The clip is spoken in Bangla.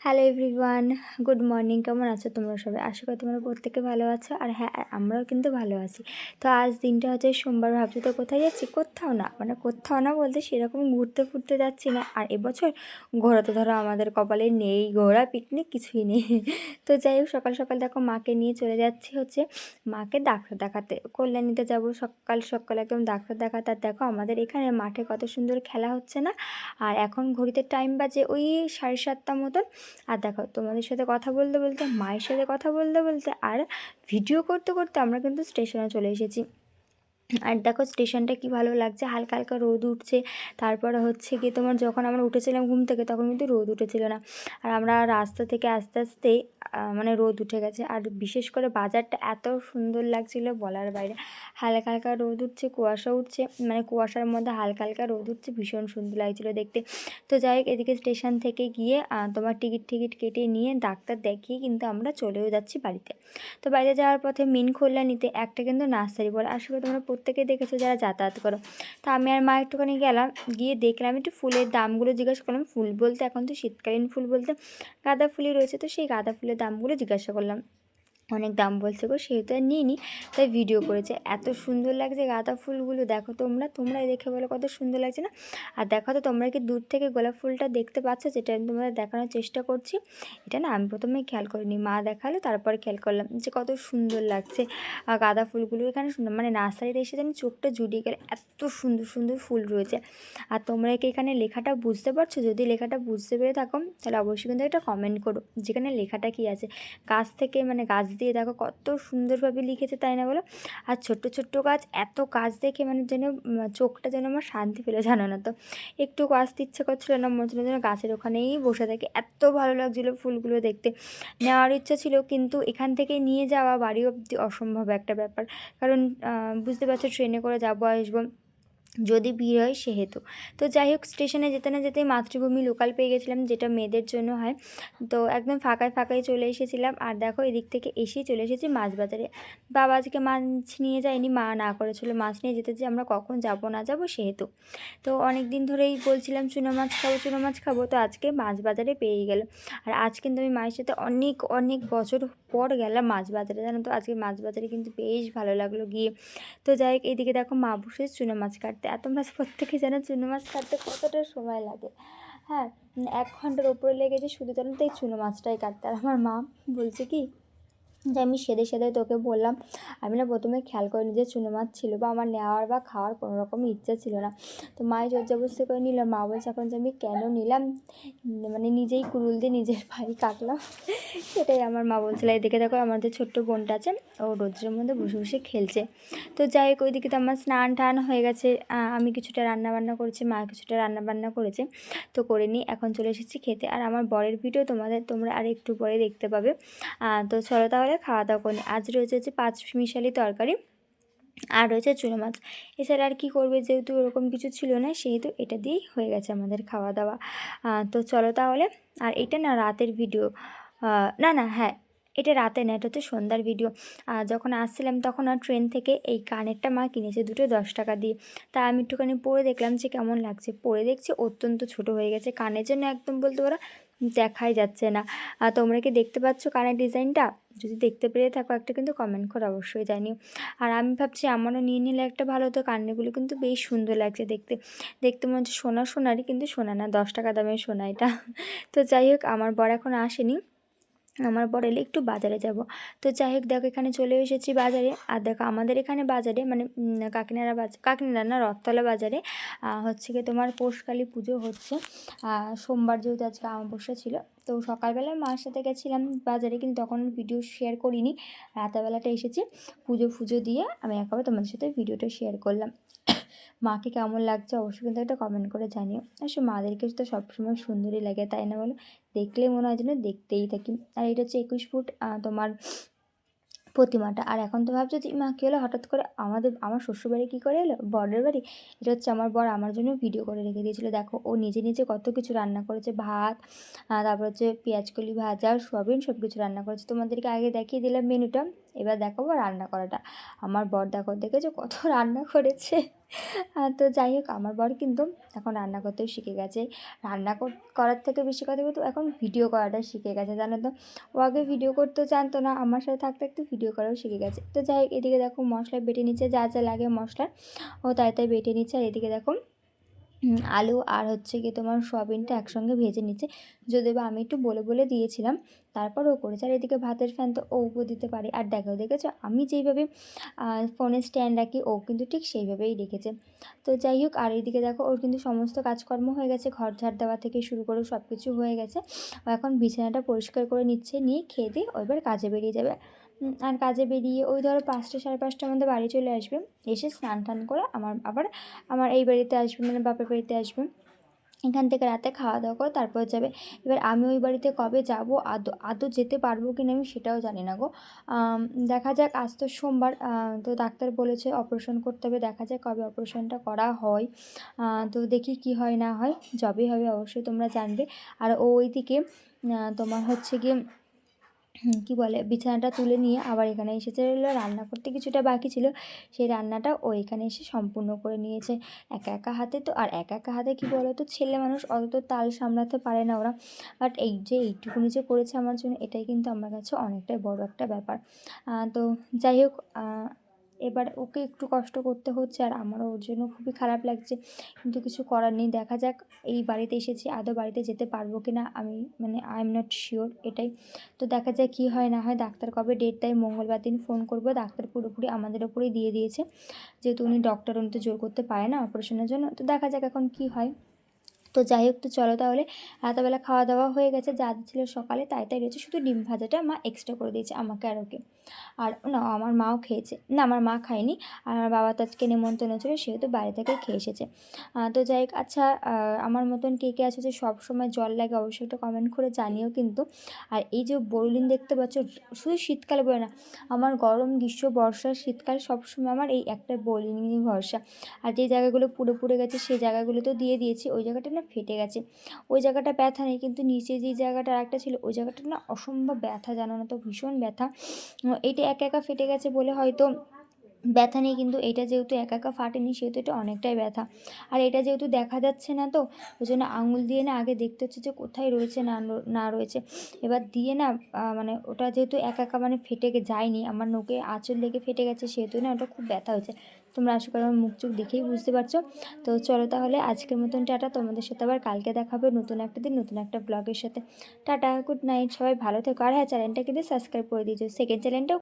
Hello everyone, good morning. কেমন আছো তোমরা সবাই? আশা করি তোমরা প্রত্যেকে ভালো আছো। আর হ্যাঁ, আমরাও কিন্তু ভালো আছি। তো আজ দিনটা হচ্ছে সোমবার। ভাবছো তো কোথায় যাচ্ছি? কোথাও না, মানে কোথাও না বলতে সেরকম ঘুরতে ফুরতে যাচ্ছি না। আর এবছর ঘোরা তো ধরো আমাদের কপালে নেই, ঘোরা পিকনিক কিছুই নেই। তো যাই হোক, সকাল সকাল দেখো মাকে নিয়ে চলে যাচ্ছি হচ্ছে মাকে ডাক্তার দেখাতে। কল্যাণীতে যাব সকাল সকাল একদম ডাক্তার দেখাতে। আর দেখো আমাদের এখানে মাঠে কত সুন্দর খেলা হচ্ছে না। আর এখন ঘড়িতে টাইম বাজে ওই 7:30 মতন। আর দেখো তোমাদের সাথে কথা বলতে বলতে, মায়ের সাথে কথা বলতে বলতে আর ভিডিও করতে করতে আমরা কিন্তু স্টেশনে চলে এসেছি। আর দেখো স্টেশনটা কি ভালো লাগছে, হালকা হালকা রোদ উঠছে। তারপরে হচ্ছে গিয়ে তোমার যখন আমরা উঠেছিলাম ঘুম থেকে তখন কিন্তু রোদ উঠেছিল না। আর আমরা রাস্তা থেকে আস্তে আস্তে মানে রোদ উঠে গেছে। আর বিশেষ করে বাজারটা এত সুন্দর লাগছিল বলার বাইরে। হালকা হালকা রোদ উঠছে, কুয়াশা উঠছে, মানে কুয়াশার মধ্যে হালকা হালকা রোদ উঠছে, ভীষণ সুন্দর লাগছিল দেখতে। তো যাই হোক, এদিকে স্টেশন থেকে গিয়ে তোমার টিকিট কেটে নিয়ে ডাক্তার দেখিয়ে কিন্তু আমরা চলেও যাচ্ছি বাড়িতে। তো বাইরে যাওয়ার পথে মেন কল্যাণীতে একটা কিন্তু নার্সারি বলে, আসলে তোমরা প্রত্যেকে দেখেছো যারা যাতায়াত করো। তো আমি আর মা একটুখানি গেলাম, গিয়ে দেখলাম একটু ফুলের দামগুলো জিজ্ঞাসা করলাম। ফুল বলতে এখন তো শীতকালীন ফুল বলতে গাঁদা ফুলই রয়েছে, তো সেই গাঁদা ফুলের দামগুলো জিজ্ঞাসা করলাম। অনেক দাম বলছে গো, সেহেতু আর নিইনি, তাই ভিডিও করেছে। এত সুন্দর লাগছে গাঁদা ফুলগুলো, দেখো তোমরাই দেখে বলো কত সুন্দর লাগছে না। আর দেখো তো তোমরা কি দূর থেকে গোলাপ ফুলটা দেখতে পাচ্ছ, যেটা আমি তোমাদের দেখানোর চেষ্টা করছি। এটা না আমি প্রথমে খেয়াল করিনি, মা দেখালো তারপর খেয়াল করলাম যে কত সুন্দর লাগছে গাঁদা ফুলগুলো। এখানে সুন্দর, মানে নার্সারিতে এসে আমি চোখটা জুড়িয়ে গেলে, এত সুন্দর সুন্দর ফুল রয়েছে। আর তোমরা কি এখানে লেখাটা বুঝতে পারছো? যদি লেখাটা বুঝতে পেরে থাকো তাহলে অবশ্যই কিন্তু একটা কমেন্ট করো যেখানে লেখাটা কী আছে। গাছ থেকে, মানে গাছ দিয়ে দেখো কত সুন্দরভাবে লিখেছে, তাই না বলো? আর ছোট্ট ছোট্ট গাছ, এত গাছ দেখে মানে যেন চোখটা যেন আমার শান্তি পেলো, জানো না তো। একটু আসতে ইচ্ছে করছিল না, মনে হচ্ছিল যেন গাছের ওখানেই বসে থাকে, এত ভালো লাগছিলো ফুলগুলো দেখতে। নেওয়ার ইচ্ছা ছিল, কিন্তু এখান থেকে নিয়ে যাওয়া বাড়ি অবধি অসম্ভব একটা ব্যাপার। কারণ বুঝতে পারছো ট্রেনে করে যাবো আসবো, যদি ভিড় হয় সেহেতু। তো যাই হোক, স্টেশনে যেতে না যেতেই মাতৃভূমি লোকাল পেয়ে গেছিলাম, যেটা মেয়েদের জন্য হয়। তো একদম ফাঁকায় ফাঁকায় চলে এসেছিলাম। আর দেখো এদিক থেকে এসেই চলে এসেছি মাছ বাজারে। বাবা আজকে মাছ নিয়ে যায়নি, মা না করেছিল মাছ নিয়ে যেতে, যে আমরা কখন যাব না যাব সেহেতু। তো অনেক দিন ধরেই বলছিলাম চুনো মাছ খাবো চুনো মাছ খাবো, তো আজকে মাছ বাজারে পেয়ে গেল। আর আজ কিন্তু আমি মায়ের সাথে অনেক অনেক বছর পর গেলাম মাছ বাজারে, জানো তো। আজকে মাছ বাজারে কিন্তু বেশ ভালো লাগলো গিয়ে। তো যাই হোক, এদিকে দেখো মা বসে চুনো মাছ কাটতে। এত মাছ প্রত্যেকে জানো চুনো মাছ কাটতে কতটা সময় লাগে। হ্যাঁ, 1 ঘন্টার ওপরে লেগেছে শুধু জানো তো এই চুনো মাছটাই কাটতে। আর আমার মা বলছে কি যে আমি সেধে সেধে তোকে বললাম, আমি না প্রথমে খেয়াল করিনি যে চুনো মাছ ছিল, বা আমার নেওয়ার বা খাওয়ার কোনো রকমই ইচ্ছা ছিল না। তো মাই জোরজবস্তি করে নিল। মা বলছে এখন যে আমি কেন নিলাম, মানে নিজেই কুড়ুল দিয়ে নিজের ভাই কাটলাম। সেটাই আমার মা বলছিল। এদিকে দেখো আমাদের ছোট্ট বোনটা আছে, ও রোদ্রের মধ্যে বসে বসে খেলছে। তো যাই হোক, ওইদিকে তো আমার স্নান টান হয়ে গেছে। আমি কিছুটা রান্না বান্না করেছি, মা কিছুটা রান্না বান্না করেছে। তো করে নিই, এখন চলে এসেছি খেতে। আর আমার বরের ভিডিও তোমরা আর একটু পরে দেখতে পাবে। তো চলো তাহলে খাওয়া দাওয়া করি। আজ রয়েছে হচ্ছে 5 মিশালি তরকারি, আর রয়েছে চুনো মাছ। এছাড়া আর কি করবে, যেহেতু ওরকম কিছু ছিল না সেহেতু এটা দিয়েই হয়ে গেছে আমাদের খাওয়া দাওয়া। তো চলো তাহলে। আর এটা না রাতের ভিডিও, না না, হ্যাঁ, এটা রাতে না, এটা হচ্ছে সন্ধ্যার ভিডিও। যখন আসছিলাম তখন আর ট্রেন থেকে এই কানেরটা মা কিনেছে দুটো 10 টাকা দিয়ে। তা আমি একটুখানি পরে দেখলাম যে কেমন লাগছে। পরে দেখছি অত্যন্ত ছোট হয়ে গেছে, কানের জন্য একদম বলতে পারো দেখাই যাচ্ছে না। তোমরা কি দেখতে পাচ্ছ কানের ডিজাইনটা? যদি দেখতে পেরে থাকো একটা কিন্তু কমেন্ট করে অবশ্যই জানিও। আর আমি ভাবছি আমারও নিয়ে নিলে একটা ভালো হতো, কানেরগুলো কিন্তু বেশ সুন্দর লাগছে দেখতে। দেখতে মনে হচ্ছে সোনারই, কিন্তু সোনা না, 10 টাকা দামের সোনা এটা। তো যাই হোক, আমার বর এখন আসেনি, আমার বর এলে একটু বাজারে যাব। তো যাই হোক, দেখো এখানে চলে এসেছি বাজারে। আর দেখো আমাদের এখানে বাজারে, মানে কাকিনাড়া না, রথতলা বাজারে হচ্ছে গিয়ে তোমার পৌষকালী পুজো হচ্ছে। সোমবার যেহেতু আজকে অমাবস্যা ছিল, তো সকালবেলায় মার সাথে গেছিলাম বাজারে, কিন্তু তখন ভিডিও শেয়ার করিনি। রাতেরবেলাটা এসেছি, পুজো দিয়ে আমি একেবারে তোমাদের সাথে ভিডিওটা শেয়ার করলাম। মাকে কেমন লাগছে অবশ্যই কিন্তু একটা কমেন্ট করে জানিও। আসলে মাদেরকে তো সবসময় সুন্দরই লাগে, তাই না বলো? দেখলেই মনে হয় যেন দেখতেই থাকি। আর এটা হচ্ছে 21 ফুট তোমার প্রতিমাটা। আর এখন তো ভাবছো যে মা কী হলো হঠাৎ করে আমার শ্বশুরবাড়ি কী করে এলো, বরের বাড়ি? এটা হচ্ছে আমার বর আমার জন্য ভিডিও করে রেখে দিয়েছিলো। দেখো ও নিজে নিজে কত কিছু রান্না করেছে, ভাত, তারপর হচ্ছে পেঁয়াজকলি ভাজা, সোয়াবিন, সব কিছু রান্না করেছে। তোমাদেরকে আগে দেখিয়ে দিলাম মেনুটা, এবার দেখাবো রান্না করাটা। আমার বর দেখো দেখেছো কত রান্না করেছে। তো যাই হোক, আমার বর কিন্তু এখন রান্না করতেও শিখে গেছে। রান্না করার থেকে বেশি কথা কিন্তু এখন ভিডিও করাটা শিখে গেছে, জানো তো। ও আগে ভিডিও করতেও জানতো না, আমার সাথে থাকতে থাকতে ভিডিও করাও শিখে গেছে। তো যাই হোক, এদিকে দেখো মশলা বেটে নিচ্ছে, যা যা লাগে মশলা ও তাই তাই বেটে নিচ্ছে। আর এদিকে দেখো আলু আর হচ্ছে গিয়ে তোমার সয়াবিনটা একসঙ্গে ভেজে নিচ্ছে, যদিও বা আমি একটু বলে বলে দিয়েছিলাম, তারপর ও করেছে। আর এদিকে ভাতের ফ্যান তো ও দিতে পারে। আর দেখেছো আমি যেইভাবে ফোনে স্ট্যান্ড রাখি, ও কিন্তু ঠিক সেইভাবেই রেখেছে। তো যাই হোক, আর এইদিকে দেখো ওর কিন্তু সমস্ত কাজকর্ম হয়ে গেছে, ঘর ঝাড় দেওয়া থেকে শুরু করে সব কিছু হয়ে গেছে। ও এখন বিছানাটা পরিষ্কার করে নিচ্ছে, নিয়ে খেয়ে দিয়ে ও এবার কাজে বেরিয়ে যাবে। আর কাজে বেরিয়ে ওই ধরো 5টা সাড়ে 5টার মধ্যে বাড়ি চলে আসবে, এসে স্নান টান করে আমার এই বাড়িতে আসবে, মানে বাপের বাড়িতে আসবে। এখান থেকে রাতে খাওয়া দাওয়া করে তারপর যাবে। এবার আমি ওই বাড়িতে কবে যাব, আদৌ যেতে পারবো কি না আমি সেটাও জানি না গো। দেখা যাক, আজ তো সোমবার, তো ডাক্তার বলেছে অপারেশন করতে হবে, দেখা যাক কবে অপারেশনটা করা হয়। তো দেখি কি হয় না হয়, যবেই হবে অবশ্যই তোমরা জানবে। আর ওইদিকে তোমার হচ্ছে গিয়ে কী বলে, বিছানাটা তুলে নিয়ে আবার এখানে এসেছে, রান্না করতে কিছুটা বাকি ছিল, সেই রান্নাটা ও এখানে এসে সম্পূর্ণ করে নিয়েছে একা একা হাতে। তো আর একা একা হাতে কী বলো তো, ছেলে মানুষ অত তো তাল সামলাতে পারে না ওরা। বাট এইটুকুনি যে করেছে আমার জন্য, এটাই কিন্তু আমার কাছে অনেকটাই বড় একটা ব্যাপার। তো যাই হোক, এবার ওকে একটু কষ্ট করতে হচ্ছে, আর আমারও ওর জন্য খুবই খারাপ লাগছে, কিন্তু কিছু করার নেই। দেখা যাক, এই বাড়িতে এসেছি, আদৌ বাড়িতে যেতে পারবো কি না আমি, মানে আই এম নট শিওর এটাই। তো দেখা যায় কী হয় না হয়, ডাক্তার কবে ডেট দেয়, মঙ্গলবার দিন ফোন করবো। ডাক্তার পুরোপুরি আমাদের ওপরেই দিয়ে দিয়েছে, যেহেতু উনি ডক্টর, উনি তো জোর করতে পারে না অপারেশনের জন্য। তো দেখা যাক এখন কী হয়। তো যাই হোক, তো চলো তাহলে, রাতেরবেলা খাওয়া দাওয়া হয়ে গেছে, যা ছিল সকালে তাই তাই রয়েছে, শুধু ডিম ভাজাটা মা এক্সট্রা করে দিয়েছে আমাকে আর ওকে। আর না, আমার মাও খেয়েছে, না আমার মা খায়নি। আর আমার বাবা তো আজকে নেমন্তন্ন ছিল, সেহেতু বাইরে থেকে খেয়ে এসেছে। তো যাই হোক, আচ্ছা, আমার মতন কে কে আছে যে সব সময় জল লাগে, অবশ্যই একটা কমেন্ট করে জানিও কিন্তু। আর এই যে বোরলিন দেখতে পাচ্ছ, শুধু শীতকালে বলে না, আমার গরম, গ্রীষ্ম, বর্ষা, শীতকাল সবসময় আমার এই একটা বোরলিনই ভরসা। আর যে জায়গাগুলো পুড়ে পুড়ে গেছে সেই জায়গাগুলো তো দিয়ে দিয়েছি, ওই জায়গাটা না ফেটে গেছে, ওই জায়গাটা ব্যথা নেই, কিন্তু নিচে যে জায়গাটা আরেকটা ছিল ওই জায়গাটা না অসম্ভব ব্যথা, জানো না তো, ভীষণ ব্যথা। এইটা একা একা ফেটে গেছে বলে হয়তো ব্যথা নেই, কিন্তু এটা যেহেতু একা একা ফাটেনি, সেহেতু এটা অনেকটাই ব্যথা। আর এটা যেহেতু দেখা যাচ্ছে না, তো ওই জন্য আঙুল দিয়ে না আগে দেখতে হচ্ছে যে কোথায় রয়েছে না রয়েছে। এবার দিয়ে না মানে ওটা যেহেতু একা একা মানে যায়নি, আমার নোকে আঁচল লেগে ফেটে গেছে, সেহেতু না ওটা খুব ব্যথা হয়েছে। তোমরা আশা করি আমার মুখ চোখ দেখেই বুঝতে পারছো। তো চলো তাহলে, আজকের মতন টাটা, তোমাদের সাথে আবার কালকে দেখা হবে নতুন একটা দিন, নতুন একটা ব্লগের সাথে। টাটা, গুড নাইট, সবাই ভালো থেকো। আর হ্যাঁ, চ্যানেলটা কিন্তু সাবস্ক্রাইব করে দিয়েছো, সেকেন্ড চ্যানেলটাও